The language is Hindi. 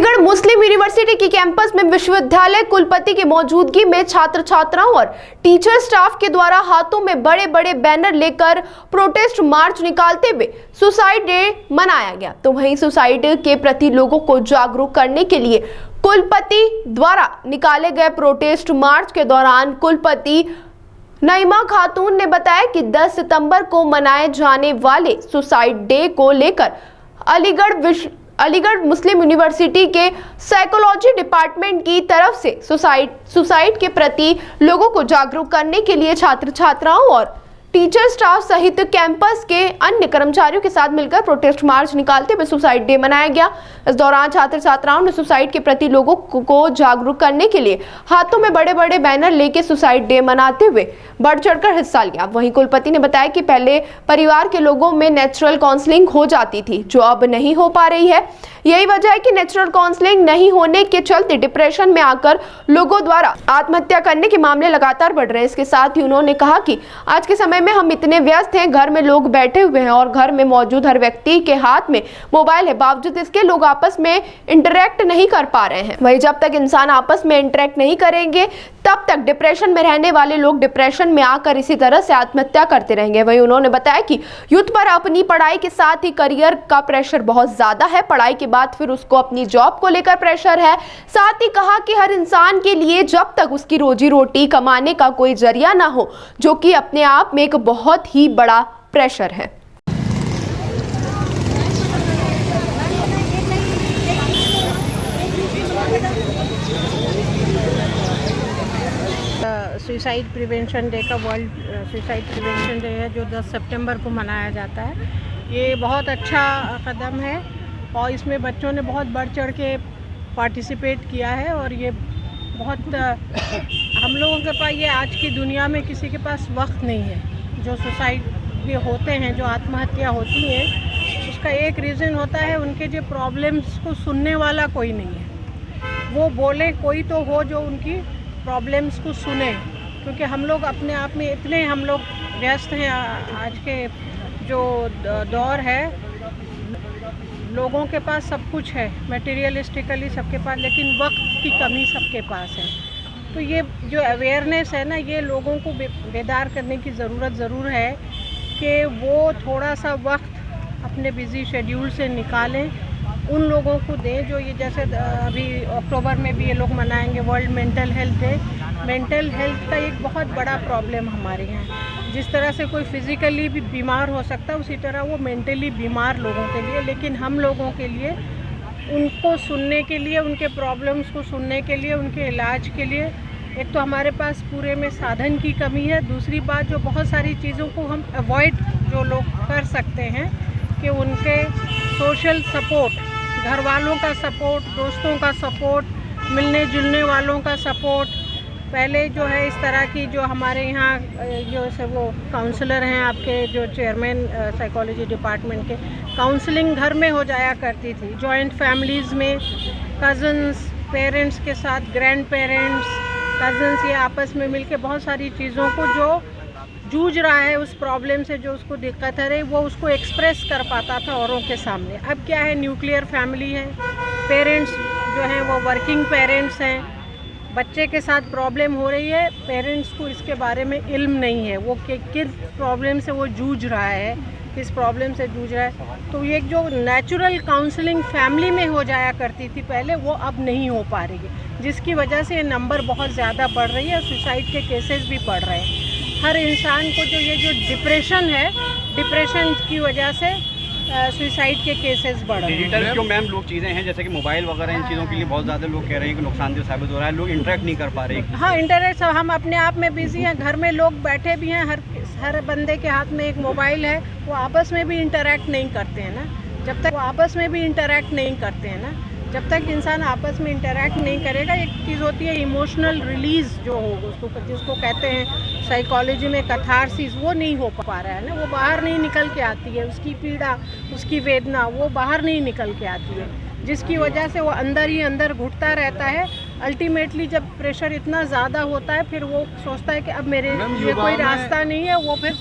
अलीगढ़ मुस्लिम यूनिवर्सिटी की कैंपस में विश्वविद्यालय कुलपति की मौजूदगी में छात्र छात्राओं और टीचर स्टाफ के द्वारा हाथों में बड़े बड़े बैनर लेकर प्रोटेस्ट मार्च निकालते हुए सुसाइड डे मनाया गया। तो वहीं सुसाइड के प्रति लोगों को जागरूक करने के लिए कुलपति द्वारा निकाले गए प्रोटेस्ट मार्च के दौरान कुलपति नईमा खातून ने बताया कि 10 सितंबर को मनाए जाने वाले सुसाइड डे को लेकर अलीगढ़ मुस्लिम यूनिवर्सिटी के साइकोलॉजी डिपार्टमेंट की तरफ से सुसाइड के प्रति लोगों को जागरूक करने के लिए छात्र छात्राओं और टीचर स्टाफ सहित कैंपस के अन्य कर्मचारियों के साथ मिलकर प्रोटेस्ट मार्च निकालते हुए सुसाइड डे मनाया गया। इस दौरान छात्र छात्राओं ने सुसाइड के प्रति लोगों को जागरूक करने के लिए हाथों में बड़े बड़े बैनर लेकर सुसाइड डे मनाते हुए बढ़ चढ़कर हिस्सा लिया। वहीं कुलपति ने बताया कि पहले परिवार के लोगों में नेचुरल काउंसलिंग हो जाती थी, जो अब नहीं हो पा रही है। यही वजह है कि नेचुरल काउंसलिंग नहीं होने के चलते डिप्रेशन में आकर लोगों द्वारा आत्महत्या करने के मामले लगातार बढ़ रहे हैं। इसके साथ ही उन्होंने कहा कि आज के समय में हम इतने व्यस्त हैं, घर में लोग बैठे हुए हैं और घर में मौजूद हर व्यक्ति के हाथ में मोबाइल है, बावजूद इसके लोग आपस में इंटरेक्ट नहीं कर पा रहे हैं। वहीं जब तक इंसान आपस में इंटरेक्ट नहीं करेंगे तब तक डिप्रेशन में रहने वाले लोग डिप्रेशन में आकर इसी तरह से आत्महत्या करते रहेंगे। वहीं उन्होंने बताया कि यूथ पर अपनी पढ़ाई के साथ ही करियर का प्रेशर बहुत ज्यादा है, पढ़ाई के बाद फिर उसको अपनी जॉब को लेकर प्रेशर है। साथ ही कहा कि हर इंसान के लिए जब तक उसकी रोजी रोटी कमाने का कोई जरिया ना हो, जो कि अपने आप में एक बहुत ही बड़ा प्रेशर है। सुसाइड प्रिवेंशन डे का वर्ल्ड सुसाइड प्रिवेंशन डे है, जो 10 सितंबर को मनाया जाता है। ये बहुत अच्छा कदम है और इसमें बच्चों ने बहुत बढ़ चढ़ के पार्टिसिपेट किया है। और ये बहुत हम लोगों के पास, ये आज की दुनिया में किसी के पास वक्त नहीं है। जो सुसाइड ये होते हैं, जो आत्महत्या होती है, उसका एक रीज़न होता है उनके जो प्रॉब्लम्स को सुनने वाला कोई नहीं है। वो बोले कोई तो हो जो उनकी प्रॉब्लम्स को सुने, क्योंकि हम लोग अपने आप में इतने हम लोग व्यस्त हैं। आज के जो दौर है, लोगों के पास सब कुछ है, मटेरियलिस्टिकली सबके पास, लेकिन वक्त की कमी सबके पास है। तो ये जो अवेयरनेस है ना, ये लोगों को बेदार करने की ज़रूरत ज़रूर है कि वो थोड़ा सा वक्त अपने बिज़ी शेड्यूल से निकालें, उन लोगों को दें जो ये जैसे अभी अक्टूबर में भी ये लोग मनाएंगे world mental health day. Mental health का एक बहुत बड़ा प्रॉब्लम हमारे यहाँ, जिस तरह से कोई फिज़िकली भी बीमार हो सकता है, उसी तरह वो मेंटली बीमार लोगों के लिए, लेकिन हम लोगों के लिए उनको सुनने के लिए, उनके प्रॉब्लम्स को सुनने के लिए, उनके इलाज के लिए एक तो हमारे पास पूरे में साधन की कमी है। दूसरी बात, जो बहुत सारी चीज़ों को हम अवॉइड जो लोग कर सकते हैं कि उनके सोशल सपोर्ट, घर वालों का सपोर्ट, दोस्तों का सपोर्ट, मिलने जुलने वालों का सपोर्ट। पहले जो है इस तरह की जो हमारे यहाँ जो से वो काउंसलर हैं, आपके जो चेयरमैन साइकोलॉजी डिपार्टमेंट के, काउंसलिंग घर में हो जाया करती थी, जॉइंट फैमिलीज़ में, कज़न्स, पेरेंट्स के साथ, ग्रैंड पेरेंट्स, कज़न्स, ये आपस में मिलके बहुत सारी चीज़ों को जो जूझ रहा है उस प्रॉब्लम से, जो उसको दिक्कत है, वो उसको एक्सप्रेस कर पाता था औरों के सामने। अब क्या है, न्यूक्लियर फैमिली है, पेरेंट्स जो हैं वो वर्किंग पेरेंट्स हैं, बच्चे के साथ प्रॉब्लम हो रही है, पेरेंट्स को इसके बारे में इल्म नहीं है, वो किस प्रॉब्लम से वो जूझ रहा है, किस प्रॉब्लम से जूझ रहा है। तो ये जो नेचुरल काउंसलिंग फैमिली में हो जाया करती थी पहले, वो अब नहीं हो पा रही है, जिसकी वजह से ये नंबर बहुत ज़्यादा बढ़ रही है और सुसाइड के केसेस भी बढ़ रहे हैं। हर इंसान को जो ये जो डिप्रेशन है, डिप्रेशन की वजह से सुसाइड के केसेस बढ़ रहे हैं। डिजिटल जो मैम लोग चीज़ें हैं, जैसे कि मोबाइल वगैरह, इन चीज़ों के लिए बहुत ज़्यादा लोग कह रहे हैं कि नुकसानदेह साबित हो रहा है, लोग इंटरेक्ट नहीं कर पा रहे हैं। हाँ, इंटरेक्ट, हम अपने आप में बिजी हैं, घर में लोग बैठे भी हैं, हर बंदे के हाथ में एक मोबाइल है, वो आपस में भी इंटरेक्ट नहीं करते हैं ना। जब तक वो आपस में भी इंटरेक्ट नहीं करते हैं ना, जब तक इंसान आपस में इंटरेक्ट नहीं करेगा, एक चीज़ होती है इमोशनल रिलीज़ जो हो, उसको जिसको कहते हैं साइकोलॉजी में कैथारसिस, वो नहीं हो पा रहा है ना, वो बाहर नहीं निकल के आती है, उसकी पीड़ा, उसकी वेदना वो बाहर नहीं निकल के आती है, जिसकी वजह से वो अंदर ही अंदर घुटता रहता है। अल्टीमेटली जब प्रेशर इतना ज़्यादा होता है, फिर वो सोचता है कि अब मेरे लिए कोई रास्ता नहीं है, वो फिर